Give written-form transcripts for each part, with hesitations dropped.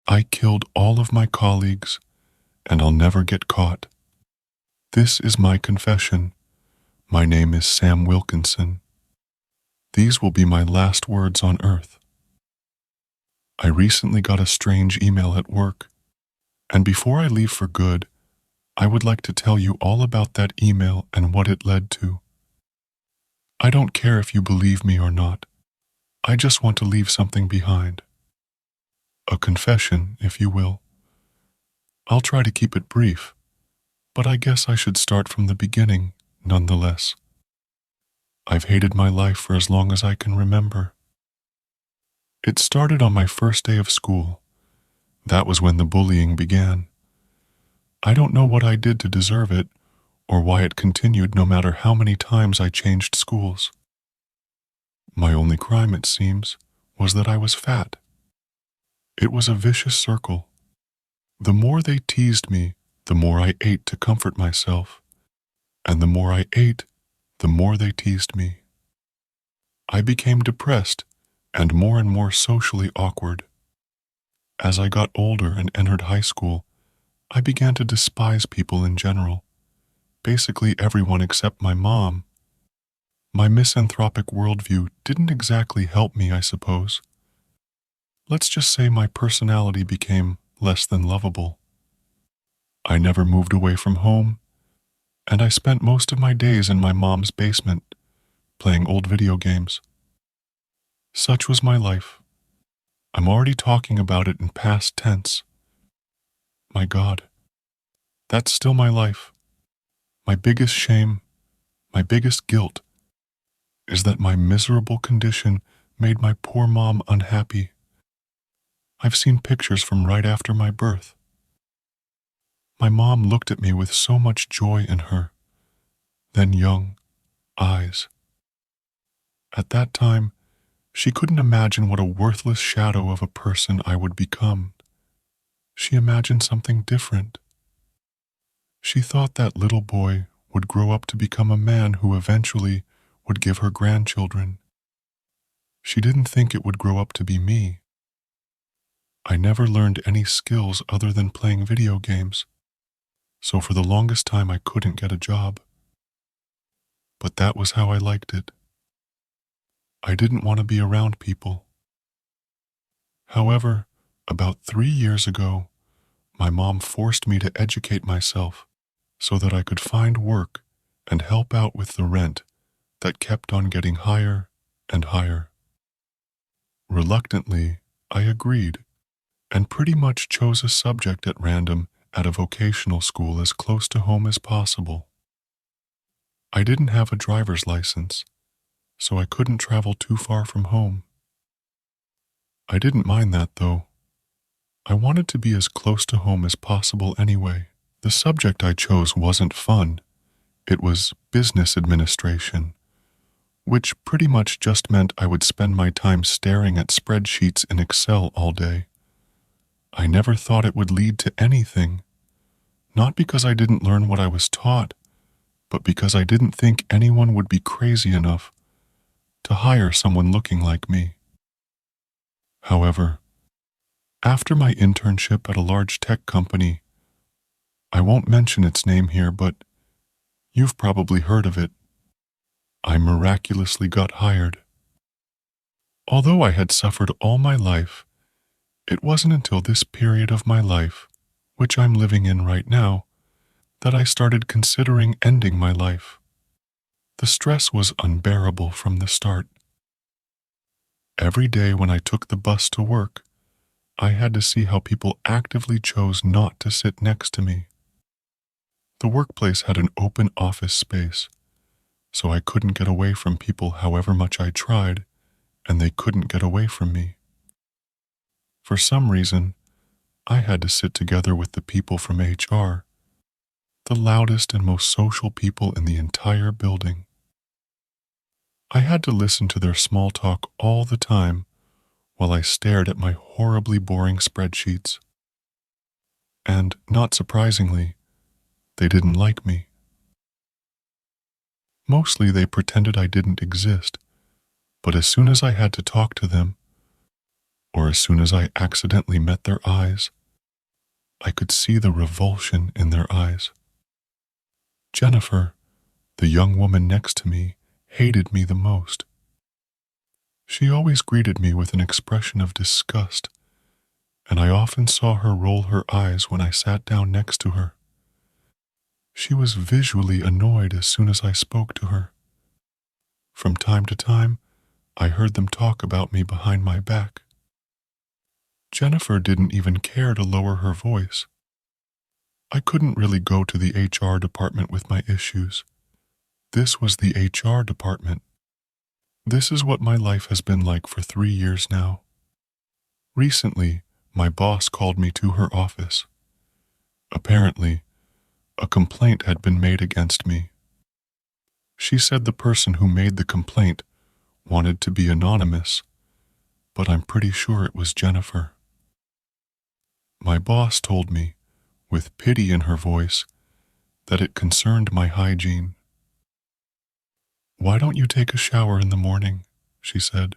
I killed all of my colleagues, and I'll never get caught. This is my confession. My name is Sam Wilkinson. These will be my last words on Earth. I recently got a strange email at work, and before I leave for good, I would like to tell you all about that email and what it led to. I don't care if you believe me or not. I just want to leave something behind. A confession, if you will. I'll try to keep it brief, but I guess I should start from the beginning, nonetheless. I've hated my life for as long as I can remember. It started on my first day of school. That was when the bullying began. I don't know what I did to deserve it, or why it continued no matter how many times I changed schools. My only crime, it seems, was that I was fat. It was a vicious circle. The more they teased me, the more I ate to comfort myself, and the more I ate, the more they teased me. I became depressed and more socially awkward. As I got older and entered high school, I began to despise people in general, basically everyone except my mom. My misanthropic worldview didn't exactly help me, I suppose. Let's just say my personality became less than lovable. I never moved away from home, and I spent most of my days in my mom's basement, playing old video games. Such was my life. I'm already talking about it in past tense. My God, that's still my life. My biggest shame, my biggest guilt, is that my miserable condition made my poor mom unhappy. I've seen pictures from right after my birth. My mom looked at me with so much joy in her, then young eyes. At that time, she couldn't imagine what a worthless shadow of a person I would become. She imagined something different. She thought that little boy would grow up to become a man who eventually would give her grandchildren. She didn't think it would grow up to be me. I never learned any skills other than playing video games, so for the longest time I couldn't get a job. But that was how I liked it. I didn't want to be around people. However, about 3 years ago, my mom forced me to educate myself so that I could find work and help out with the rent that kept on getting higher and higher. Reluctantly, I agreed, and pretty much chose a subject at random at a vocational school as close to home as possible. I didn't have a driver's license, so I couldn't travel too far from home. I didn't mind that, though. I wanted to be as close to home as possible anyway. The subject I chose wasn't fun. It was business administration, which pretty much just meant I would spend my time staring at spreadsheets in Excel all day. I never thought it would lead to anything, not because I didn't learn what I was taught, but because I didn't think anyone would be crazy enough to hire someone looking like me. However, after my internship at a large tech company, I won't mention its name here, but you've probably heard of it, I miraculously got hired. Although I had suffered all my life, it wasn't until this period of my life, which I'm living in right now, that I started considering ending my life. The stress was unbearable from the start. Every day when I took the bus to work, I had to see how people actively chose not to sit next to me. The workplace had an open office space, so I couldn't get away from people however much I tried, and they couldn't get away from me. For some reason, I had to sit together with the people from HR, the loudest and most social people in the entire building. I had to listen to their small talk all the time while I stared at my horribly boring spreadsheets. And, not surprisingly, they didn't like me. Mostly they pretended I didn't exist, but as soon as I had to talk to them, or as soon as I accidentally met their eyes, I could see the revulsion in their eyes. Jennifer, the young woman next to me, hated me the most. She always greeted me with an expression of disgust, and I often saw her roll her eyes when I sat down next to her. She was visually annoyed as soon as I spoke to her. From time to time, I heard them talk about me behind my back. Jennifer didn't even care to lower her voice. I couldn't really go to the HR department with my issues. This was the HR department. This is what my life has been like for 3 years now. Recently, my boss called me to her office. Apparently, a complaint had been made against me. She said the person who made the complaint wanted to be anonymous, but I'm pretty sure it was Jennifer. My boss told me, with pity in her voice, that it concerned my hygiene. "Why don't you take a shower in the morning?" she said.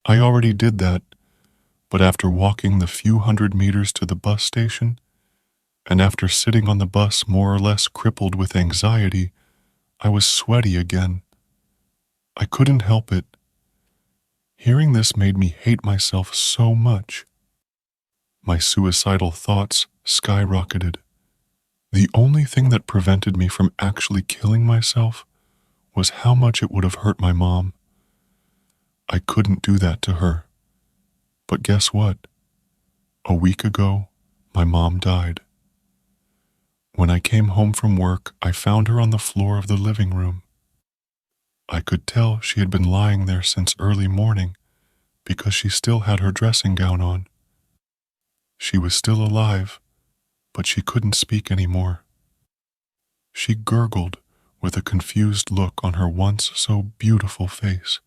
I already did that, but after walking the few hundred meters to the bus station, and after sitting on the bus more or less crippled with anxiety, I was sweaty again. I couldn't help it. Hearing this made me hate myself so much. My suicidal thoughts skyrocketed. The only thing that prevented me from actually killing myself was how much it would have hurt my mom. I couldn't do that to her. But guess what? A week ago, my mom died. When I came home from work, I found her on the floor of the living room. I could tell she had been lying there since early morning because she still had her dressing gown on. She was still alive, but she couldn't speak anymore. She gurgled with a confused look on her once so beautiful face.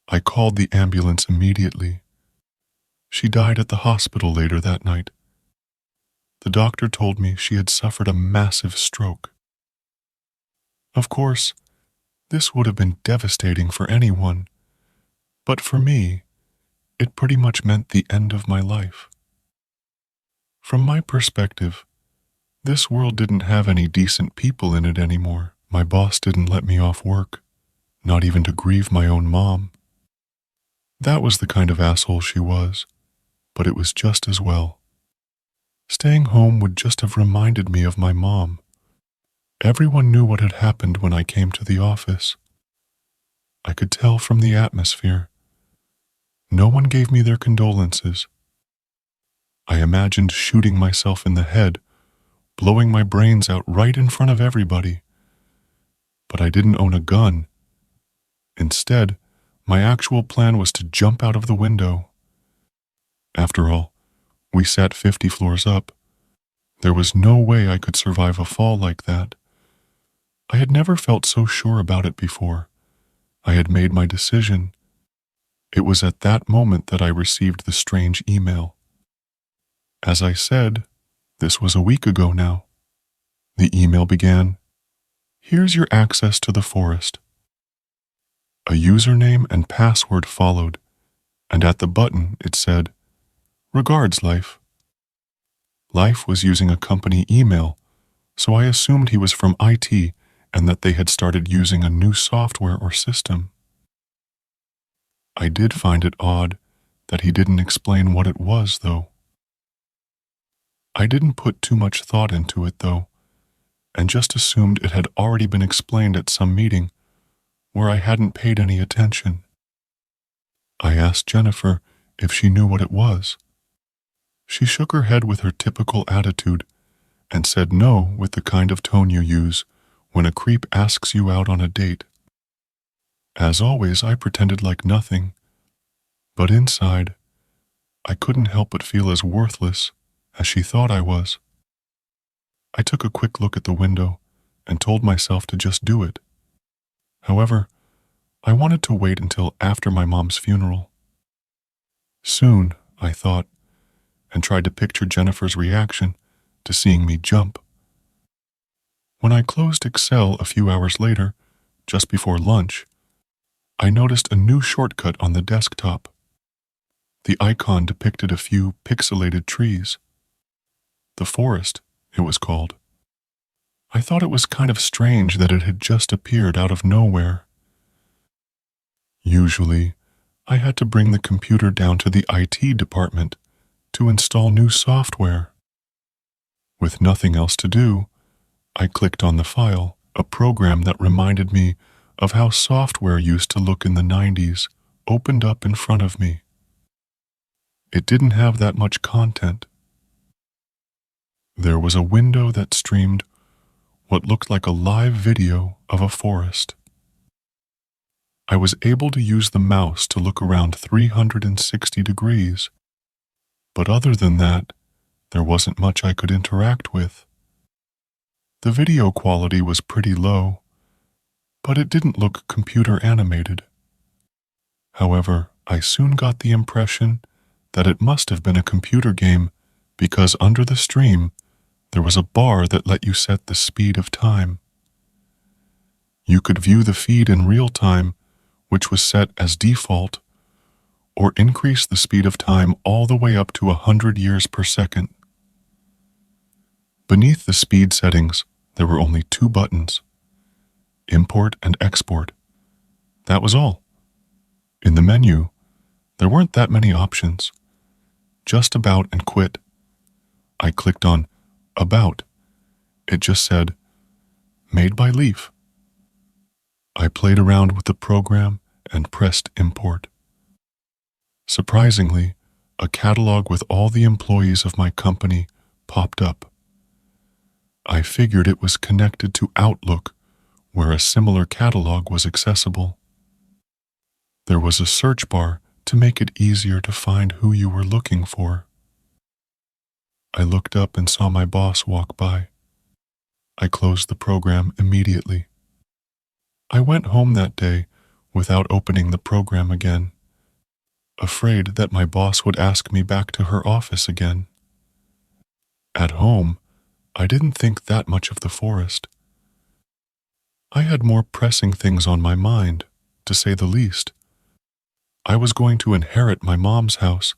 I called the ambulance immediately. She died at the hospital later that night. The doctor told me she had suffered a massive stroke. Of course, this would have been devastating for anyone, but for me, it pretty much meant the end of my life. From my perspective, this world didn't have any decent people in it anymore. My boss didn't let me off work, not even to grieve my own mom. That was the kind of asshole she was, but it was just as well. Staying home would just have reminded me of my mom. Everyone knew what had happened when I came to the office. I could tell from the atmosphere. No one gave me their condolences. I imagined shooting myself in the head, blowing my brains out right in front of everybody. But I didn't own a gun. Instead, my actual plan was to jump out of the window. After all, we sat 50 floors up. There was no way I could survive a fall like that. I had never felt so sure about it before. I had made my decision. It was at that moment that I received the strange email. As I said, this was a week ago now. The email began, "Here's your access to the forest." A username and password followed, and at the button it said, "Regards, Life." Life was using a company email, so I assumed he was from IT and that they had started using a new software or system. I did find it odd that he didn't explain what it was, though. I didn't put too much thought into it, though, and just assumed it had already been explained at some meeting where I hadn't paid any attention. I asked Jennifer if she knew what it was. She shook her head with her typical attitude and said no with the kind of tone you use when a creep asks you out on a date. As always, I pretended like nothing, but inside, I couldn't help but feel as worthless as she thought I was. I took a quick look at the window and told myself to just do it. However, I wanted to wait until after my mom's funeral. Soon, I thought, and tried to picture Jennifer's reaction to seeing me jump. When I closed Excel a few hours later, just before lunch, I noticed a new shortcut on the desktop. The icon depicted a few pixelated trees. The forest, it was called. I thought it was kind of strange that it had just appeared out of nowhere. Usually, I had to bring the computer down to the IT department to install new software. With nothing else to do, I clicked on the file, a program that reminded me of how software used to look in the 90s, opened up in front of me. It didn't have that much content. There was a window that streamed what looked like a live video of a forest. I was able to use the mouse to look around 360 degrees, but other than that, there wasn't much I could interact with. The video quality was pretty low, but it didn't look computer animated. However, I soon got the impression that it must have been a computer game because under the stream, there was a bar that let you set the speed of time. You could view the feed in real time, which was set as default, or increase the speed of time all the way up to 100 years per second. Beneath the speed settings, there were only two buttons: import and export. That was all. In the menu, there weren't that many options. Just about and quit. I clicked on About. It just said, Made by Leaf. I played around with the program and pressed import. Surprisingly, a catalog with all the employees of my company popped up. I figured it was connected to Outlook, where a similar catalog was accessible. There was a search bar to make it easier to find who you were looking for. I looked up and saw my boss walk by. I closed the program immediately. I went home that day without opening the program again, afraid that my boss would ask me back to her office again. At home, I didn't think that much of the forest. I had more pressing things on my mind, to say the least. I was going to inherit my mom's house,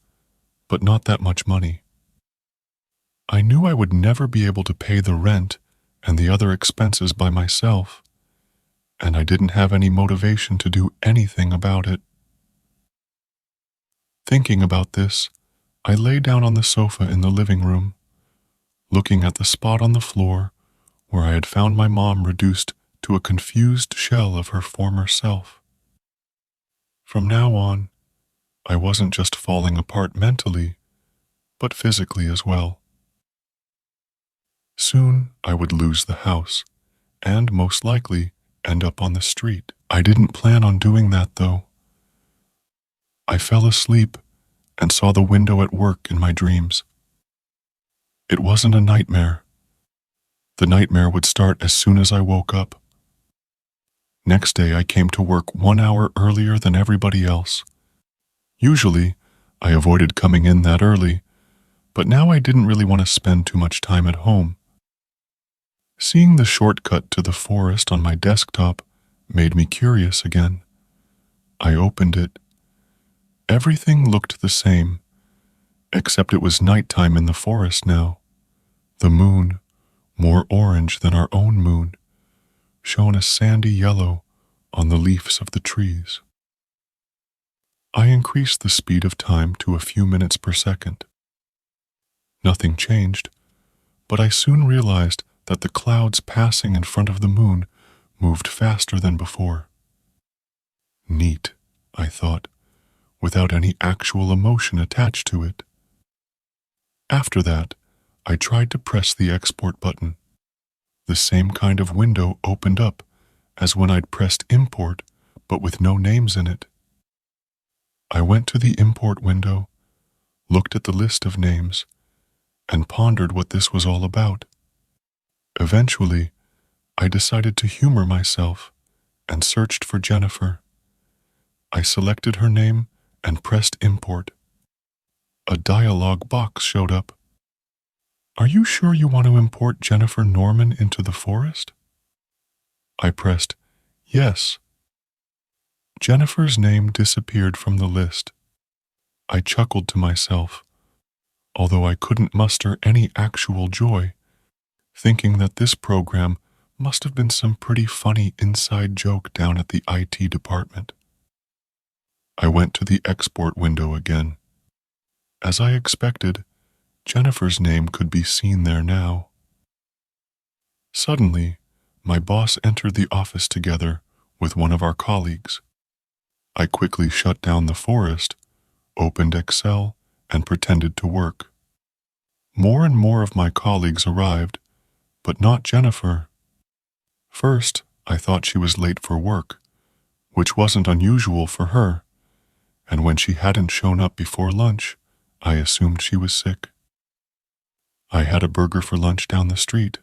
but not that much money. I knew I would never be able to pay the rent and the other expenses by myself, and I didn't have any motivation to do anything about it. Thinking about this, I lay down on the sofa in the living room, looking at the spot on the floor where I had found my mom reduced to a confused shell of her former self. From now on, I wasn't just falling apart mentally, but physically as well. Soon I would lose the house, and most likely end up on the street. I didn't plan on doing that, though. I fell asleep and saw the window at work in my dreams. It wasn't a nightmare. The nightmare would start as soon as I woke up. Next day I came to work 1 hour earlier than everybody else. Usually, I avoided coming in that early, but now I didn't really want to spend too much time at home. Seeing the shortcut to the forest on my desktop made me curious again. I opened it. Everything looked the same, except it was nighttime in the forest now. The moon, more orange than our own moon, shone a sandy yellow on the leaves of the trees. I increased the speed of time to a few minutes per second. Nothing changed, but I soon realized that the clouds passing in front of the moon moved faster than before. Neat, I thought, without any actual emotion attached to it. After that, I tried to press the export button. The same kind of window opened up as when I'd pressed import, but with no names in it. I went to the import window, looked at the list of names, and pondered what this was all about. Eventually, I decided to humor myself and searched for Jennifer. I selected her name and pressed import. A dialog box showed up. Are you sure you want to import Jennifer Norman into the forest? I pressed yes. Jennifer's name disappeared from the list. I chuckled to myself, although I couldn't muster any actual joy, thinking that this program must have been some pretty funny inside joke down at the IT department. I went to the export window again. As I expected, Jennifer's name could be seen there now. Suddenly, my boss entered the office together with one of our colleagues. I quickly shut down the forest, opened Excel, and pretended to work. More and more of my colleagues arrived, but not Jennifer. First, I thought she was late for work, which wasn't unusual for her, and when she hadn't shown up before lunch, I assumed she was sick. I had a burger for lunch down the street.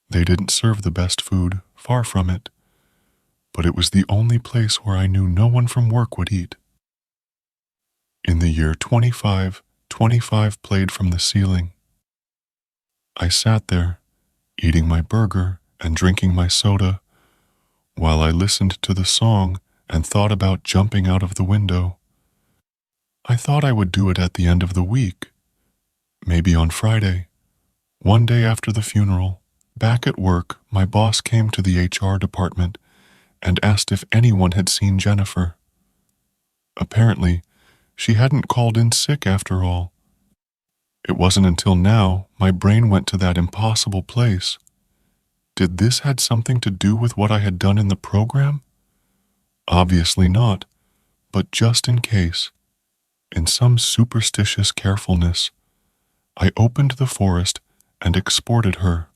They didn't serve the best food, far from it, but it was the only place where I knew no one from work would eat. In the year 25 played from the ceiling. I sat there, eating my burger and drinking my soda, while I listened to the song and thought about jumping out of the window. I thought I would do it at the end of the week, maybe on Friday, one day after the funeral. Back at work, my boss came to the HR department and asked if anyone had seen Jennifer. Apparently, she hadn't called in sick after all. It wasn't until now my brain went to that impossible place. Did this had something to do with what I had done in the program? Obviously not, but just in case, in some superstitious carefulness, I opened the forest and exported her.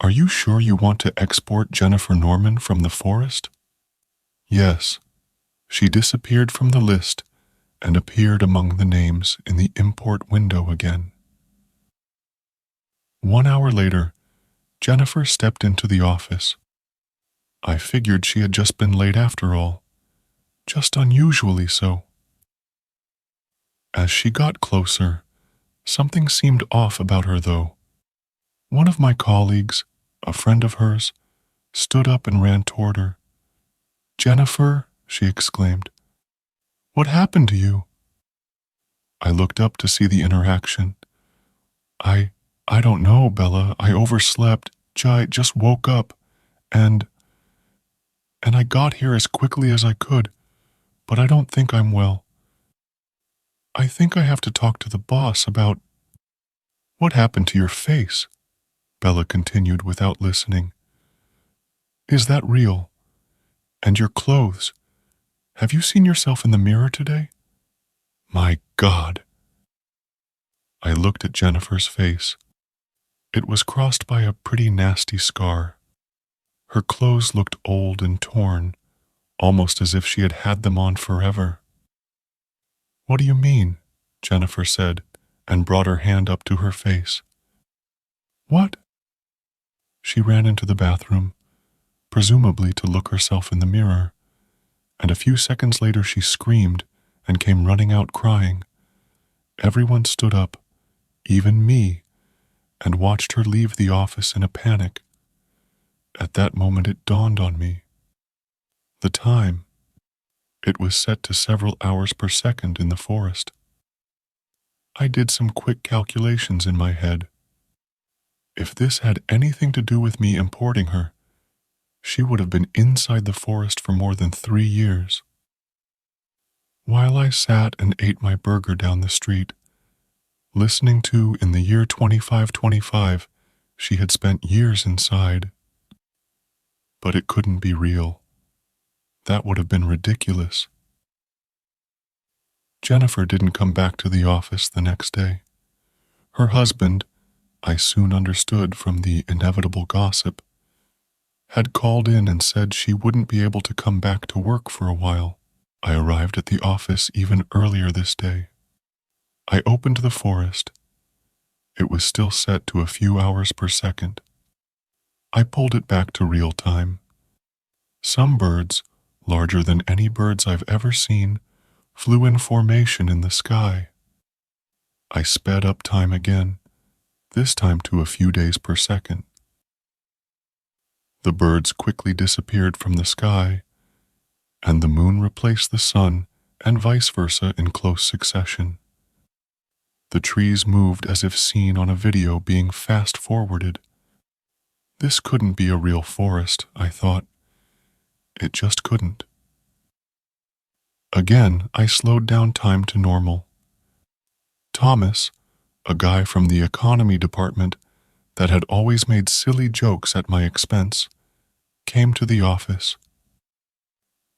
Are you sure you want to export Jennifer Norman from the forest? Yes. She disappeared from the list and appeared among the names in the import window again. 1 hour later, Jennifer stepped into the office. I figured she had just been late after all, just unusually so. As she got closer, something seemed off about her though. One of my colleagues, a friend of hers, stood up and ran toward her. "Jennifer," she exclaimed, "what happened to you?" I looked up to see the interaction. I don't know, Bella. I overslept. I just woke up, and I got here as quickly as I could, but I don't think I'm well. I think I have to talk to the boss about what happened to your face, Bella continued without listening. Is that real? And your clothes? Have you seen yourself in the mirror today? My God. I looked at Jennifer's face. It was crossed by a pretty nasty scar. Her clothes looked old and torn, almost as if she had had them on forever. What do you mean? Jennifer said, and brought her hand up to her face. What? She ran into the bathroom, presumably to look herself in the mirror, and a few seconds later she screamed and came running out crying. Everyone stood up, even me, and watched her leave the office in a panic. At that moment it dawned on me. The time. It was set to several hours per second in the forest. I did some quick calculations in my head. If this had anything to do with me importing her, she would have been inside the forest for more than 3 years. While I sat and ate my burger down the street, listening to in the year 25, she had spent years inside. But it couldn't be real. That would have been ridiculous. Jennifer didn't come back to the office the next day. Her husband, I soon understood from the inevitable gossip, had called in and said she wouldn't be able to come back to work for a while. I arrived at the office even earlier this day. I opened the forest. It was still set to a few hours per second. I pulled it back to real time. Some birds, larger than any birds I've ever seen, flew in formation in the sky. I sped up time again, this time to a few days per second. The birds quickly disappeared from the sky, and the moon replaced the sun and vice versa in close succession. The trees moved as if seen on a video being fast-forwarded. This couldn't be a real forest, I thought. It just couldn't. Again, I slowed down time to normal. Thomas, a guy from the economy department that had always made silly jokes at my expense, came to the office.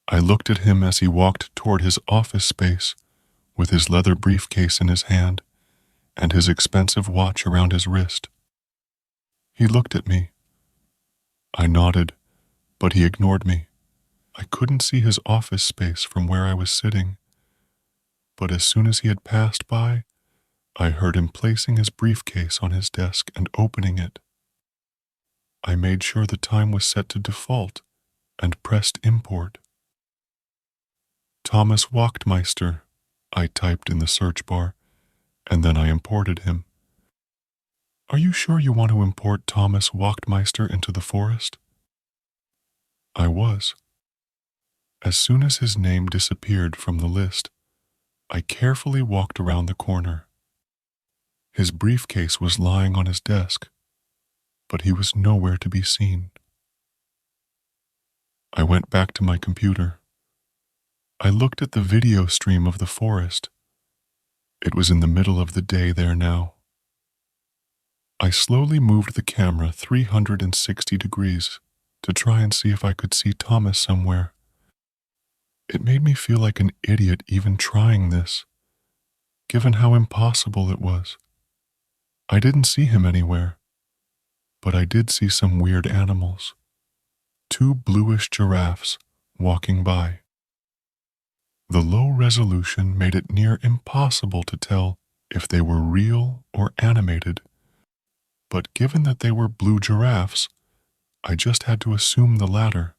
I looked at him as he walked toward his office space with his leather briefcase in his hand and his expensive watch around his wrist. He looked at me. I nodded, but he ignored me. I couldn't see his office space from where I was sitting, but as soon as he had passed by, I heard him placing his briefcase on his desk and opening it. I made sure the time was set to default and pressed import. Thomas Wachtmeister, I typed in the search bar, and then I imported him. Are you sure you want to import Thomas Wachtmeister into the forest? I was. As soon as his name disappeared from the list, I carefully walked around the corner. His briefcase was lying on his desk, but he was nowhere to be seen. I went back to my computer. I looked at the video stream of the forest. It was in the middle of the day there now. I slowly moved the camera 360 degrees to try and see if I could see Thomas somewhere. It made me feel like an idiot even trying this, given how impossible it was. I didn't see him anywhere, but I did see some weird animals. 2 bluish giraffes walking by. The low resolution made it near impossible to tell if they were real or animated, but given that they were blue giraffes, I just had to assume the latter.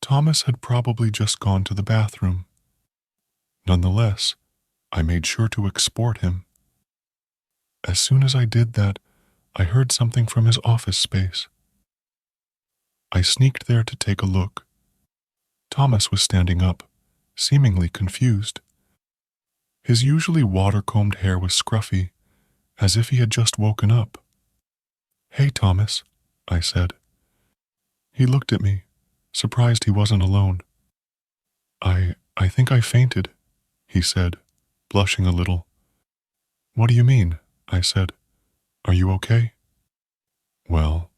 Thomas had probably just gone to the bathroom. Nonetheless, I made sure to export him. As soon as I did that, I heard something from his office space. I sneaked there to take a look. Thomas was standing up, seemingly confused. His usually water-combed hair was scruffy, as if he had just woken up. "Hey, Thomas," I said. He looked at me, surprised he wasn't alone. I think I fainted," he said, blushing a little. "What do you mean?" I said. "Are you okay?" "Well,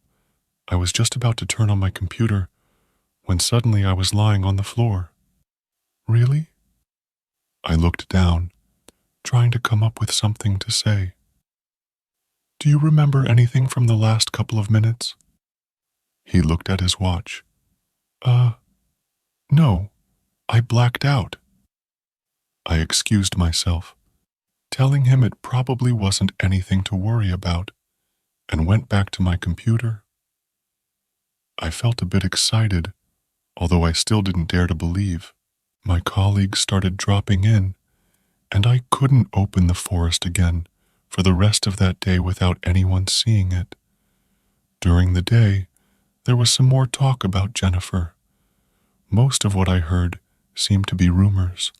I was just about to turn on my computer when suddenly I was lying on the floor." "Really?" I looked down, trying to come up with something to say. "Do you remember anything from the last couple of minutes?" He looked at his watch. No, I blacked out." I excused myself, telling him it probably wasn't anything to worry about, and went back to my computer. I felt a bit excited, although I still didn't dare to believe. My colleagues started dropping in, and I couldn't open the forest again for the rest of that day without anyone seeing it. During the day, there was some more talk about Jennifer. Most of what I heard seemed to be rumors.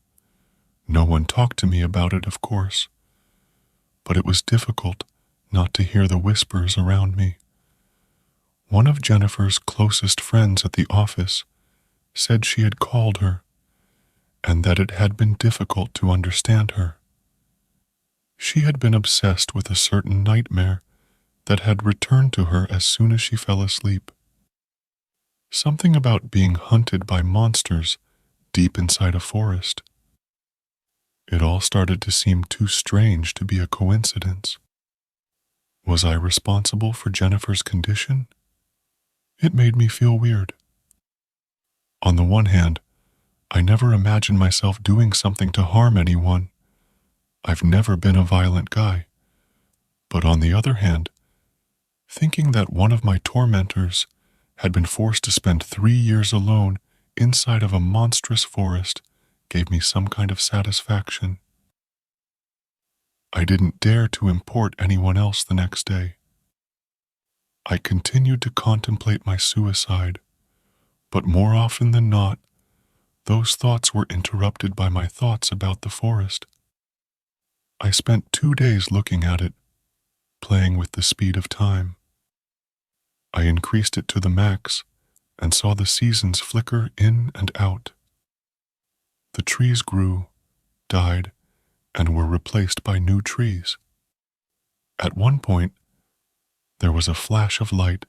No one talked to me about it, of course, but it was difficult not to hear the whispers around me. One of Jennifer's closest friends at the office said she had called her, and that it had been difficult to understand her. She had been obsessed with a certain nightmare that had returned to her as soon as she fell asleep. Something about being hunted by monsters deep inside a forest. It all started to seem too strange to be a coincidence. Was I responsible for Jennifer's condition? It made me feel weird. On the one hand, I never imagined myself doing something to harm anyone. I've never been a violent guy. But on the other hand, thinking that one of my tormentors had been forced to spend 3 years alone inside of a monstrous forest gave me some kind of satisfaction. I didn't dare to import anyone else the next day. I continued to contemplate my suicide, but more often than not, Those thoughts were interrupted by my thoughts about the forest. I spent 2 days looking at it, playing with the speed of time. I increased it to the max and saw the seasons flicker in and out. The trees grew, died, and were replaced by new trees. At one point, there was a flash of light,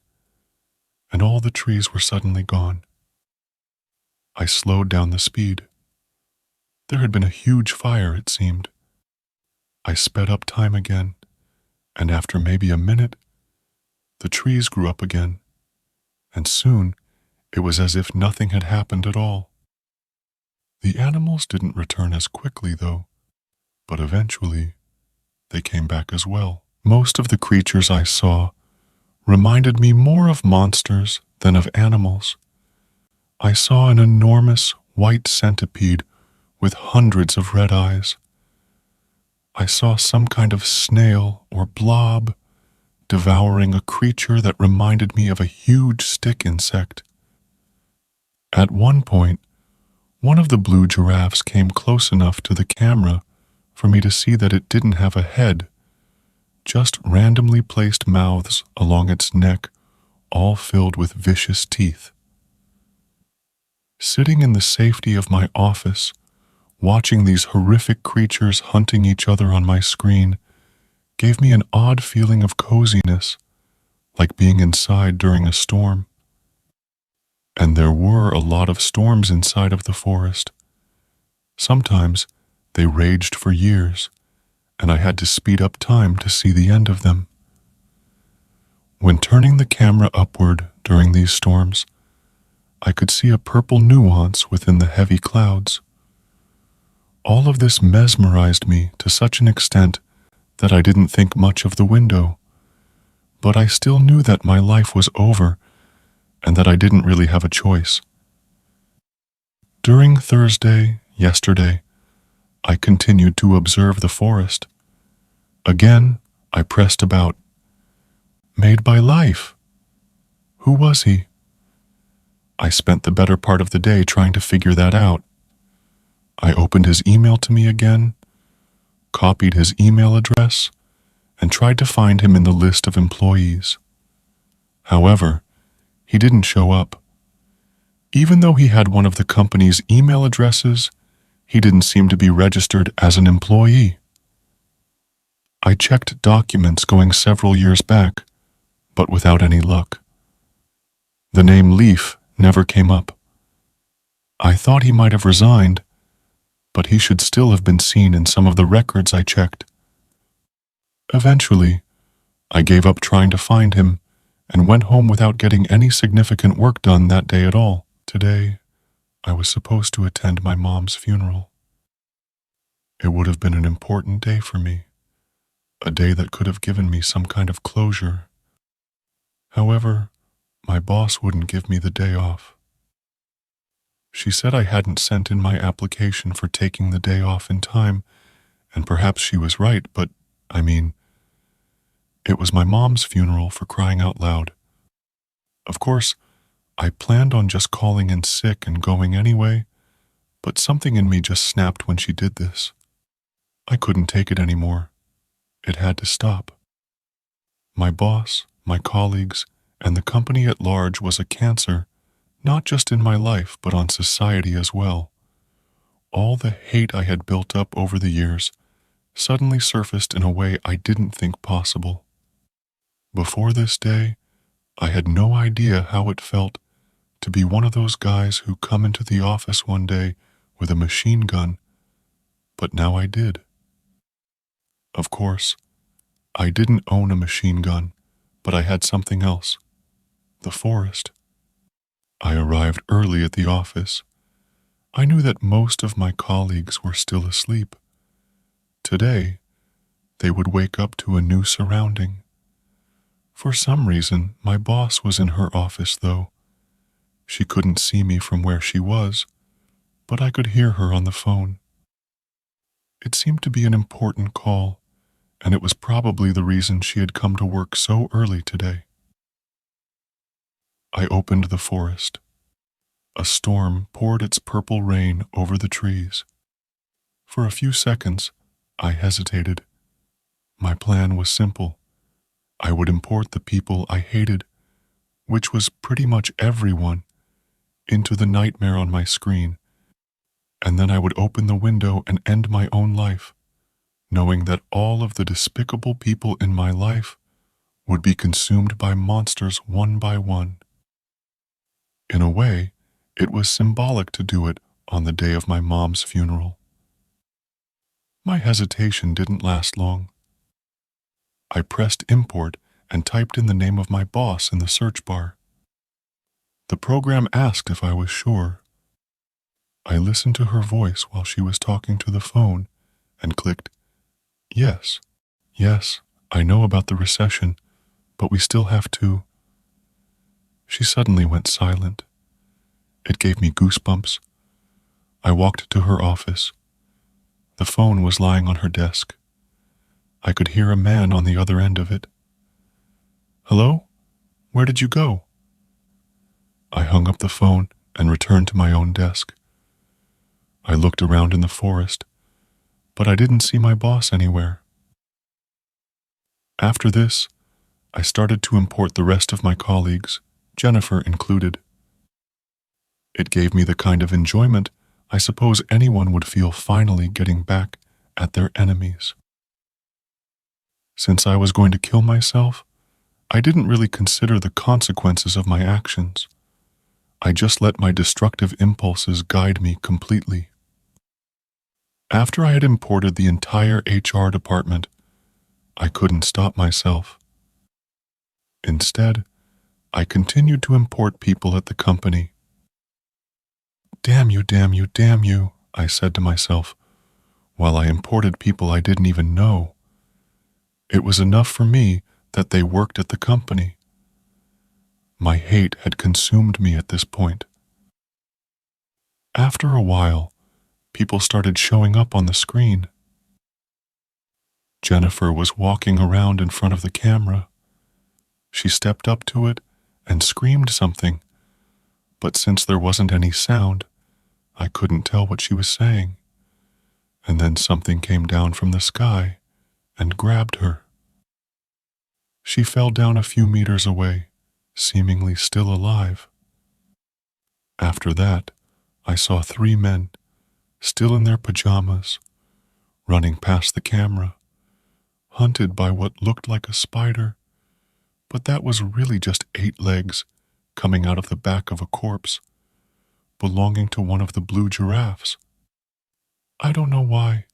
and all the trees were suddenly gone. I slowed down the speed. There had been a huge fire, it seemed. I sped up time again, and after maybe a minute, the trees grew up again, and soon it was as if nothing had happened at all. The animals didn't return as quickly, though, but eventually they came back as well. Most of the creatures I saw reminded me more of monsters than of animals. I saw an enormous white centipede with hundreds of red eyes. I saw some kind of snail or blob devouring a creature that reminded me of a huge stick insect. At one point, one of the blue giraffes came close enough to the camera for me to see that it didn't have a head, just randomly placed mouths along its neck, all filled with vicious teeth. Sitting in the safety of my office, watching these horrific creatures hunting each other on my screen gave me an odd feeling of coziness, like being inside during a storm. And there were a lot of storms inside of the forest. Sometimes they raged for years, and I had to speed up time to see the end of them. When turning the camera upward during these storms, I could see a purple nuance within the heavy clouds. All of this mesmerized me to such an extent that I didn't think much of the window, but I still knew that my life was over and that I didn't really have a choice. During Thursday, yesterday, I continued to observe the forest. Again, I pressed about. Made by life. Who was he? I spent the better part of the day trying to figure that out. I opened his email to me again, copied his email address, and tried to find him in the list of employees. However, he didn't show up. Even though he had one of the company's email addresses, he didn't seem to be registered as an employee. I checked documents going several years back, but without any luck. The name Leaf never came up. I thought he might have resigned, but he should still have been seen in some of the records I checked. Eventually, I gave up trying to find him and went home without getting any significant work done that day at all. Today, I was supposed to attend my mom's funeral. It would have been an important day for me, a day that could have given me some kind of closure. However, my boss wouldn't give me the day off. She said I hadn't sent in my application for taking the day off in time, and perhaps she was right, but, it was my mom's funeral, for crying out loud. Of course, I planned on just calling in sick and going anyway, but something in me just snapped when she did this. I couldn't take it anymore. It had to stop. My boss, my colleagues, and the company at large was a cancer, not just in my life, but on society as well. All the hate I had built up over the years suddenly surfaced in a way I didn't think possible. Before this day, I had no idea how it felt to be one of those guys who come into the office one day with a machine gun, but now I did. Of course, I didn't own a machine gun, but I had something else. The forest. I arrived early at the office. I knew that most of my colleagues were still asleep. Today, they would wake up to a new surrounding. For some reason, my boss was in her office, though. She couldn't see me from where she was, but I could hear her on the phone. It seemed to be an important call, and it was probably the reason she had come to work so early today. I opened the forest. A storm poured its purple rain over the trees. For a few seconds, I hesitated. My plan was simple. I would import the people I hated, which was pretty much everyone, into the nightmare on my screen, and then I would open the window and end my own life, knowing that all of the despicable people in my life would be consumed by monsters one by one. In a way, it was symbolic to do it on the day of my mom's funeral. My hesitation didn't last long. I pressed import and typed in the name of my boss in the search bar. The program asked if I was sure. I listened to her voice while she was talking to the phone and clicked, "Yes, yes, I know about the recession, but we still have to." She suddenly went silent. It gave me goosebumps. I walked to her office. The phone was lying on her desk. I could hear a man on the other end of it. "Hello? Where did you go?" I hung up the phone and returned to my own desk. I looked around in the forest, but I didn't see my boss anywhere. After this, I started to import the rest of my colleagues, Jennifer included. It gave me the kind of enjoyment I suppose anyone would feel finally getting back at their enemies. Since I was going to kill myself, I didn't really consider the consequences of my actions. I just let my destructive impulses guide me completely. After I had imported the entire HR department, I couldn't stop myself. Instead, I continued to import people at the company. "Damn you, damn you, damn you," I said to myself, while I imported people I didn't even know. It was enough for me that they worked at the company. My hate had consumed me at this point. After a while, people started showing up on the screen. Jennifer was walking around in front of the camera. She stepped up to it and screamed something, but since there wasn't any sound, I couldn't tell what she was saying. And then something came down from the sky and grabbed her. She fell down a few meters away, seemingly still alive. After that, I saw 3 men, still in their pajamas, running past the camera, hunted by what looked like a spider, but that was really just 8 legs coming out of the back of a corpse, belonging to one of the blue giraffes. I don't know why.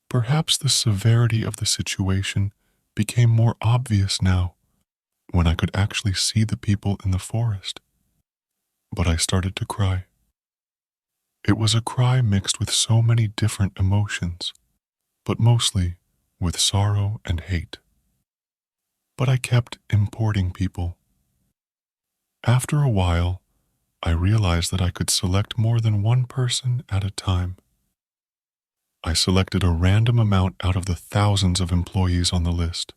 Perhaps the severity of the situation became more obvious now, when I could actually see the people in the forest. But I started to cry. It was a cry mixed with so many different emotions, but mostly with sorrow and hate. But I kept importing people. After a while, I realized that I could select more than one person at a time. I selected a random amount out of the thousands of employees on the list.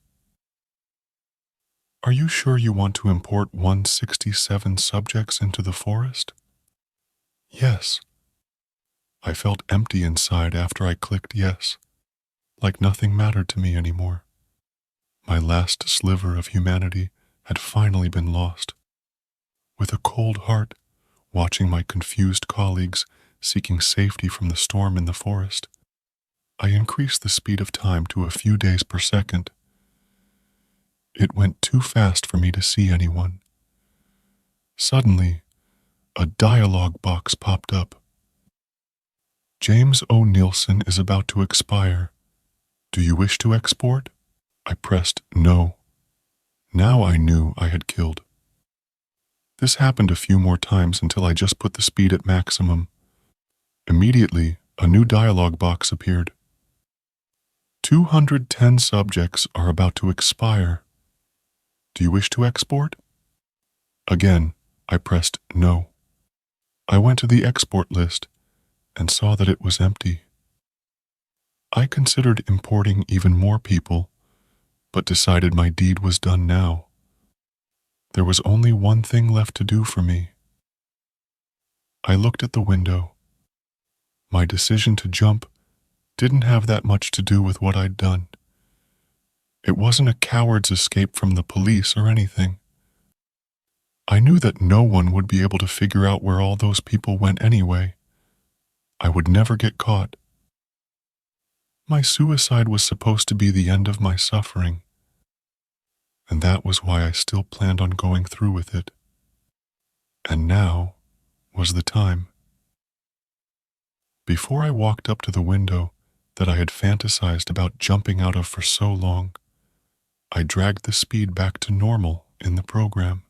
"Are you sure you want to import 167 subjects into the forest?" "Yes." I felt empty inside after I clicked yes, like nothing mattered to me anymore. My last sliver of humanity had finally been lost. With a cold heart, watching my confused colleagues seeking safety from the storm in the forest, I increased the speed of time to a few days per second. It went too fast for me to see anyone. Suddenly, a dialogue box popped up. "James O. Nielsen is about to expire. Do you wish to export?" I pressed no. Now I knew I had killed. This happened a few more times until I just put the speed at maximum. Immediately, a new dialogue box appeared. 210 subjects are about to expire. Do you wish to export?" Again, I pressed no. I went to the export list and saw that it was empty. I considered importing even more people, but decided my deed was done now. There was only one thing left to do for me. I looked at the window. My decision to jump didn't have that much to do with what I'd done. It wasn't a coward's escape from the police or anything. I knew that no one would be able to figure out where all those people went anyway. I would never get caught. My suicide was supposed to be the end of my suffering, and that was why I still planned on going through with it. And now was the time. Before I walked up to the window that I had fantasized about jumping out of for so long, I dragged the speed back to normal in the program.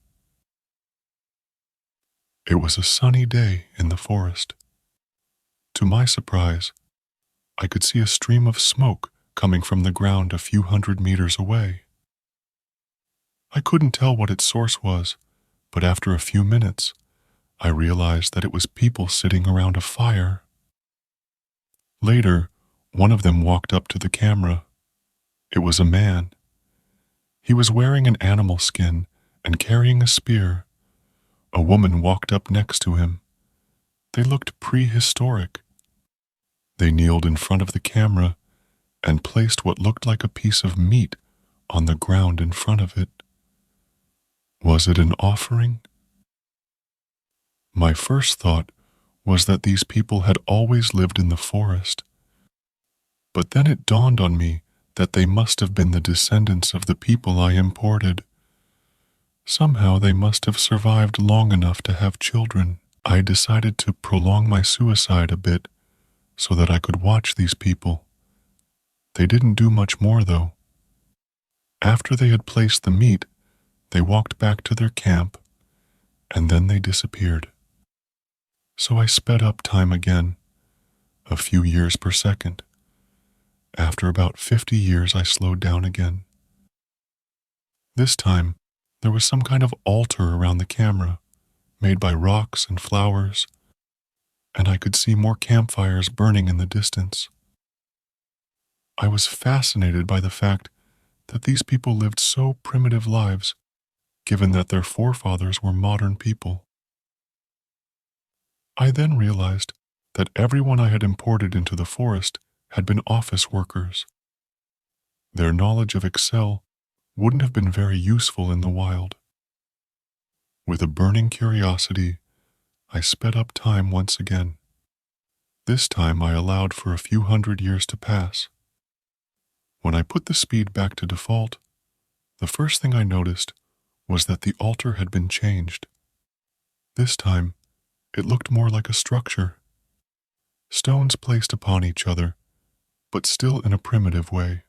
It was a sunny day in the forest. To my surprise, I could see a stream of smoke coming from the ground a few 100 meters away. I couldn't tell what its source was, but after a few minutes, I realized that it was people sitting around a fire. Later, one of them walked up to the camera. It was a man. He was wearing an animal skin and carrying a spear. A woman walked up next to him. They looked prehistoric. They kneeled in front of the camera and placed what looked like a piece of meat on the ground in front of it. Was it an offering? My first thought was that these people had always lived in the forest. But then it dawned on me that they must have been the descendants of the people I imported. Somehow they must have survived long enough to have children. I decided to prolong my suicide a bit so that I could watch these people. They didn't do much more, though. After they had placed the meat, they walked back to their camp, and then they disappeared. So I sped up time again, a few years per second. After about 50 years, I slowed down again. This time, there was some kind of altar around the camera, made by rocks and flowers, and I could see more campfires burning in the distance. I was fascinated by the fact that these people lived so primitive lives, given that their forefathers were modern people. I then realized that everyone I had imported into the forest had been office workers. Their knowledge of Excel wouldn't have been very useful in the wild. With a burning curiosity, I sped up time once again. This time I allowed for a few 100 years to pass. When I put the speed back to default, the first thing I noticed was that the altar had been changed. This time, it looked more like a structure. Stones placed upon each other, but still in a primitive way.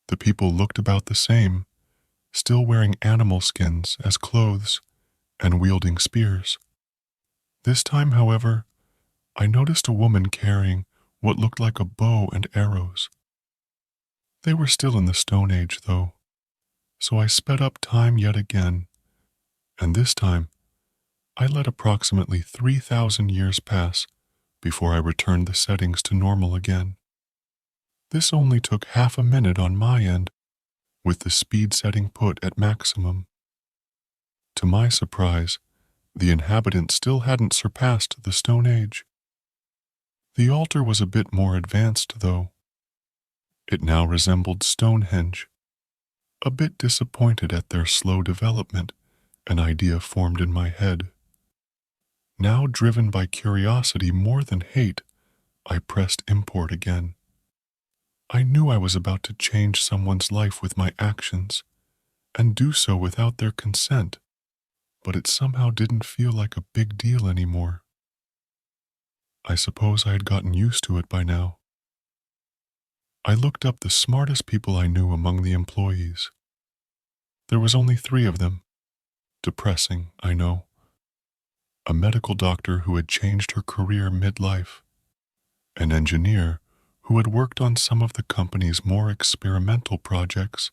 The people looked about the same, still wearing animal skins as clothes and wielding spears. This time, however, I noticed a woman carrying what looked like a bow and arrows. They were still in the Stone Age, though, so I sped up time yet again, and this time I let approximately 3,000 years pass before I returned the settings to normal again. This only took half a minute on my end, with the speed setting put at maximum. To my surprise, the inhabitants still hadn't surpassed the Stone Age. The altar was a bit more advanced, though. It now resembled Stonehenge. A bit disappointed at their slow development, an idea formed in my head. Now driven by curiosity more than hate, I pressed import again. I knew I was about to change someone's life with my actions, and do so without their consent, but it somehow didn't feel like a big deal anymore. I suppose I had gotten used to it by now. I looked up the smartest people I knew among the employees. There was only 3 of them. Depressing, I know. A medical doctor who had changed her career midlife. An engineer who had worked on some of the company's more experimental projects,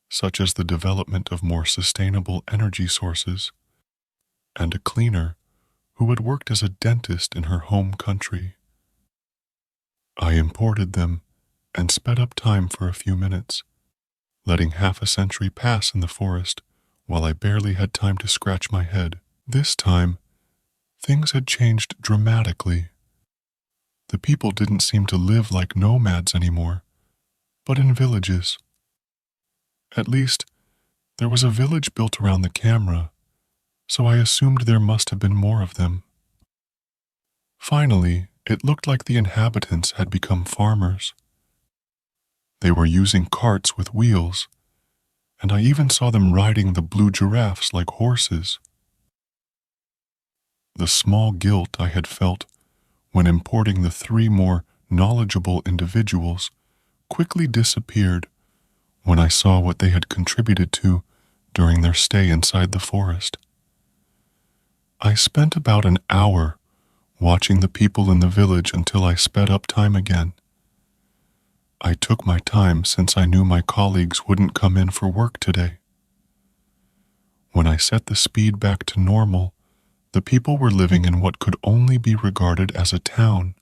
such as the development of more sustainable energy sources, and a cleaner who had worked as a dentist in her home country. I imported them and sped up time for a few minutes, letting half a century pass in the forest while I barely had time to scratch my head. This time, Things had changed dramatically. The people didn't seem to live like nomads anymore, but in villages. At least, there was a village built around the camera, so I assumed there must have been more of them. Finally, it looked like the inhabitants had become farmers. They were using carts with wheels, and I even saw them riding the blue giraffes like horses. The small guilt I had felt when importing the 3 more knowledgeable individuals quickly disappeared when I saw what they had contributed to during their stay inside the forest. I spent about an hour watching the people in the village until I sped up time again. I took my time since I knew my colleagues wouldn't come in for work today. When I set the speed back to normal, the people were living in what could only be regarded as a town.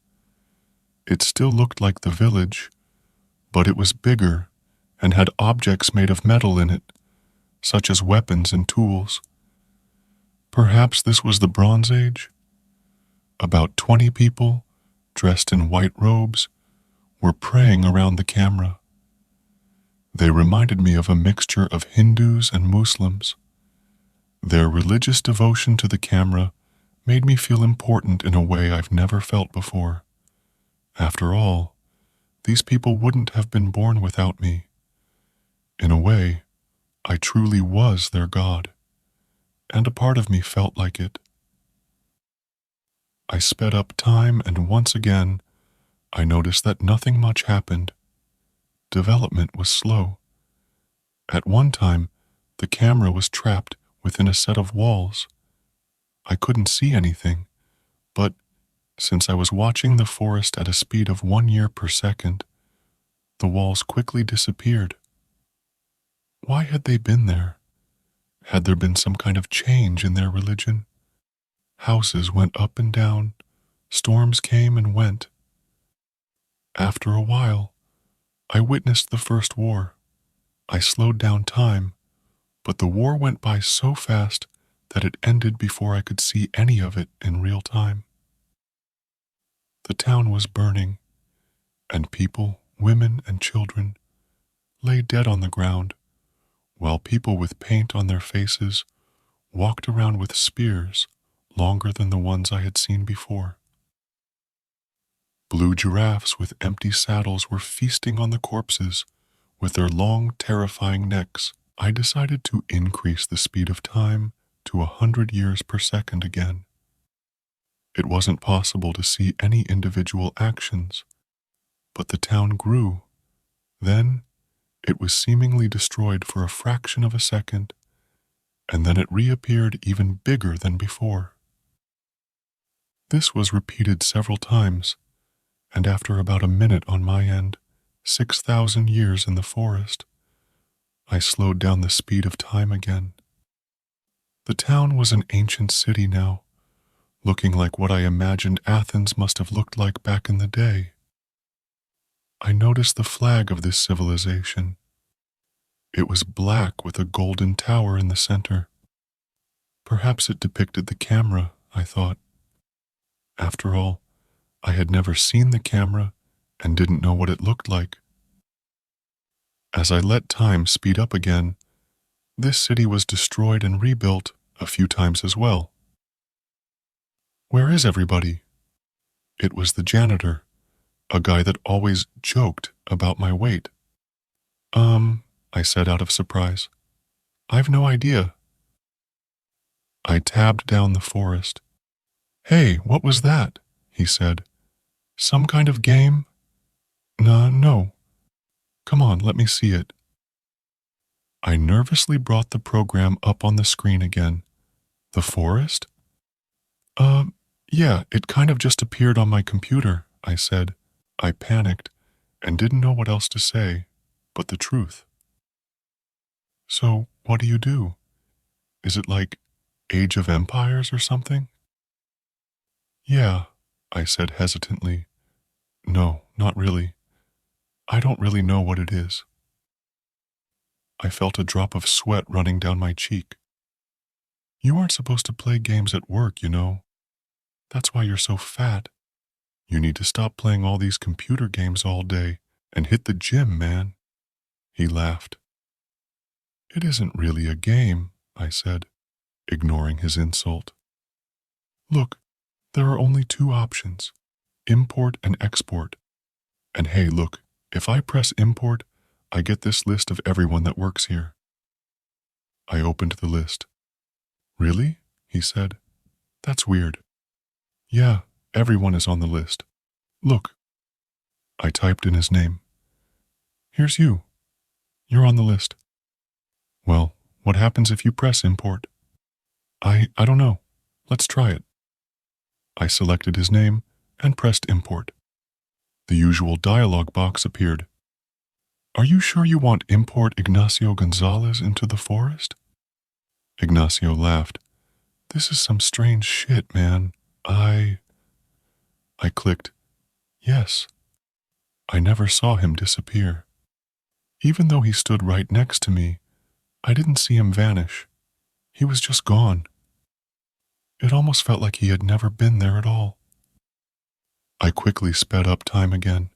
It still looked like the village, but it was bigger and had objects made of metal in it, such as weapons and tools. Perhaps this was the Bronze Age? About 20 people, dressed in white robes, were praying around the camera. They reminded me of a mixture of Hindus and Muslims. Their religious devotion to the camera made me feel important in a way I've never felt before. After all, these people wouldn't have been born without me. In a way, I truly was their God, and a part of me felt like it. I sped up time, and once again, I noticed that nothing much happened. Development was slow. At one time, the camera was trapped within a set of walls. I couldn't see anything, but since I was watching the forest at a speed of 1 year per second, the walls quickly disappeared. Why had they been there? Had there been some kind of change in their religion? Houses went up and down, storms came and went. After a while, I witnessed the first war. I slowed down time, but the war went by so fast that it ended before I could see any of it in real time. The town was burning, and people, women and children, lay dead on the ground, while people with paint on their faces walked around with spears longer than the ones I had seen before. Blue giraffes with empty saddles were feasting on the corpses with their long, terrifying necks. I decided to increase the speed of time to 100 years per second again. It wasn't possible to see any individual actions, but the town grew. Then, it was seemingly destroyed for a fraction of a second, and then it reappeared even bigger than before. This was repeated several times, and after about a minute on my end, 6,000 years in the forest, I slowed down the speed of time again. The town was an ancient city now, looking like what I imagined Athens must have looked like back in the day. I noticed the flag of this civilization. It was black with a golden tower in the center. Perhaps it depicted the camera, I thought. After all, I had never seen the camera and didn't know what it looked like. As I let time speed up again, this city was destroyed and rebuilt a few times as well. Where is everybody? It was the janitor, a guy that always joked about my weight. I said out of surprise. I've no idea. I tabbed down the forest. Hey, what was that? He said. Some kind of game? No. Come on, let me see it. I nervously brought the program up on the screen again. The forest? Yeah, it kind of just appeared on my computer, I said. I panicked and didn't know what else to say, but the truth. So, what do you do? Is it like Age of Empires or something? Yeah, I said hesitantly. No, not really. I don't really know what it is. I felt a drop of sweat running down my cheek. You aren't supposed to play games at work, you know. That's why you're so fat. You need to stop playing all these computer games all day and hit the gym, man." He laughed. "It isn't really a game," I said, ignoring his insult. "Look, there are only two options, import and export. And hey, look, if I press import, I get this list of everyone that works here." I opened the list. "Really?" he said. "That's weird." "Yeah, everyone is on the list. Look." I typed in his name. "Here's you. You're on the list." "Well, what happens if you press import?" I don't know. Let's try it." I selected his name and pressed import. The usual dialog box appeared. "Are you sure you want import Ignacio Gonzalez into the forest?" Ignacio laughed. "This is some strange shit, man. I clicked, yes. I never saw him disappear. Even though he stood right next to me, I didn't see him vanish. He was just gone. It almost felt like he had never been there at all. I quickly sped up time again.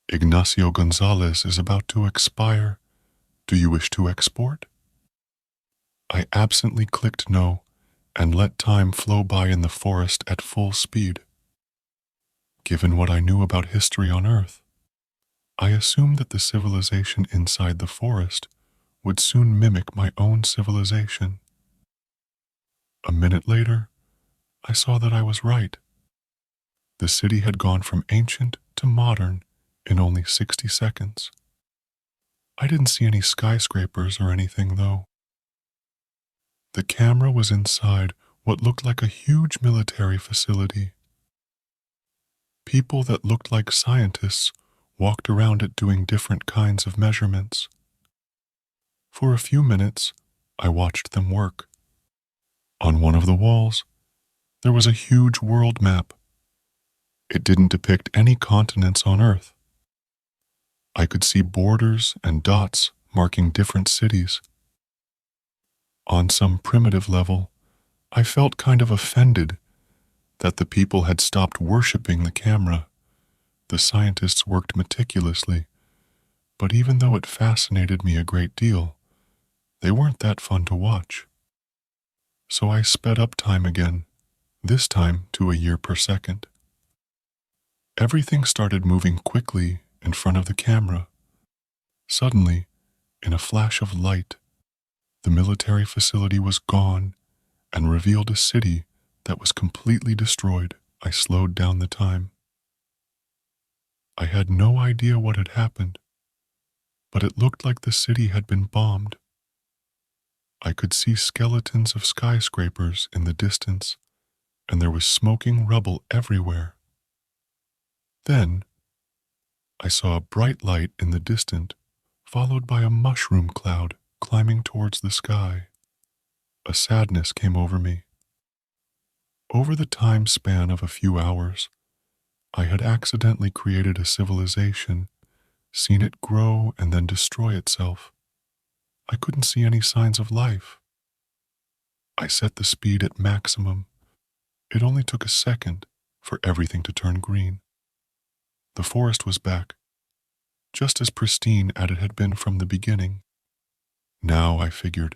"Ignacio Gonzalez is about to expire. Do you wish to export?" I absently clicked no and let time flow by in the forest at full speed. Given what I knew about history on Earth, I assumed that the civilization inside the forest would soon mimic my own civilization. A minute later, I saw that I was right. The city had gone from ancient to modern in only 60 seconds. I didn't see any skyscrapers or anything, though. The camera was inside what looked like a huge military facility. People that looked like scientists walked around it doing different kinds of measurements. For a few minutes, I watched them work. On one of the walls, there was a huge world map. It didn't depict any continents on Earth. I could see borders and dots marking different cities. On some primitive level, I felt kind of offended that the people had stopped worshiping the camera. The scientists worked meticulously, but even though it fascinated me a great deal, they weren't that fun to watch. So I sped up time again, this time to a year per second. Everything started moving quickly in front of the camera. Suddenly, in a flash of light, the military facility was gone and revealed a city that was completely destroyed. I slowed down the time. I had no idea what had happened, but it looked like the city had been bombed. I could see skeletons of skyscrapers in the distance, and there was smoking rubble everywhere. Then, I saw a bright light in the distance, followed by a mushroom cloud climbing towards the sky. A sadness came over me. Over the time span of a few hours, I had accidentally created a civilization, seen it grow and then destroy itself. I couldn't see any signs of life. I set the speed at maximum. It only took a second for everything to turn green. The forest was back, just as pristine as it had been from the beginning. Now, I figured,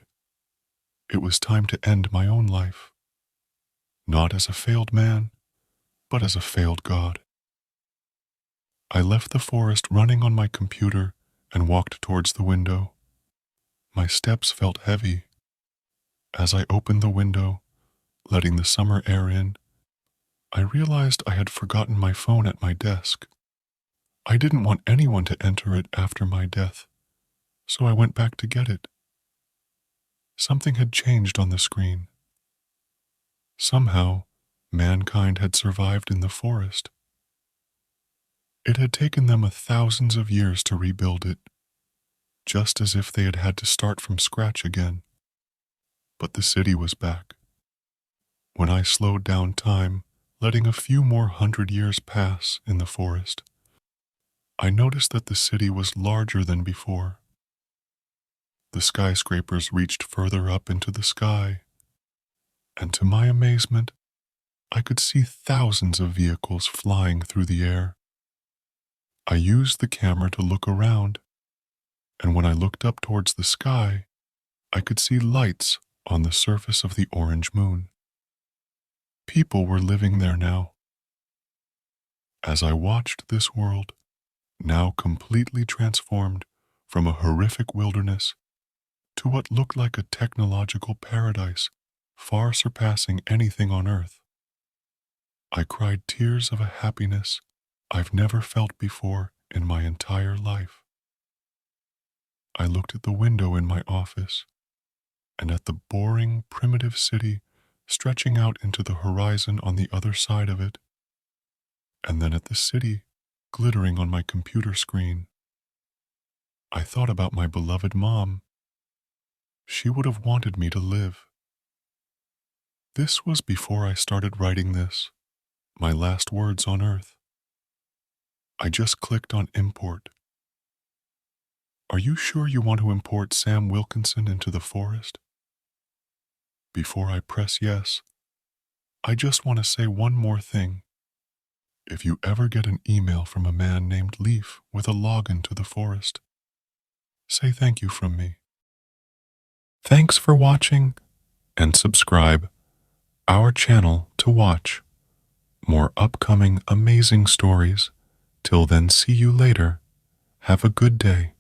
it was time to end my own life. Not as a failed man, but as a failed god. I left the forest running on my computer and walked towards the window. My steps felt heavy. As I opened the window, letting the summer air in, I realized I had forgotten my phone at my desk. I didn't want anyone to enter it after my death, so I went back to get it. Something had changed on the screen. Somehow, mankind had survived in the forest. It had taken them thousands of years to rebuild it, just as if they had had to start from scratch again. But the city was back. When I slowed down time, letting a few more 100 years pass in the forest, I noticed that the city was larger than before. The skyscrapers reached further up into the sky, and to my amazement, I could see thousands of vehicles flying through the air. I used the camera to look around, and when I looked up towards the sky, I could see lights on the surface of the orange moon. People were living there now. As I watched this world, now completely transformed from a horrific wilderness to what looked like a technological paradise, far surpassing anything on Earth, I cried tears of a happiness I've never felt before in my entire life. I looked at the window in my office and at the boring, primitive city stretching out into the horizon on the other side of it, and then at the city glittering on my computer screen. I thought about my beloved mom. She would have wanted me to live. This was before I started writing this, my last words on Earth. I just clicked on import. Are you sure you want to import Sam Wilkinson into the forest? Before I press yes, I just want to say one more thing. If you ever get an email from a man named Leaf with a login to the forest, say thank you from me. Thanks for watching, and subscribe our channel to watch more upcoming amazing stories. Till then, see you later. Have a good day.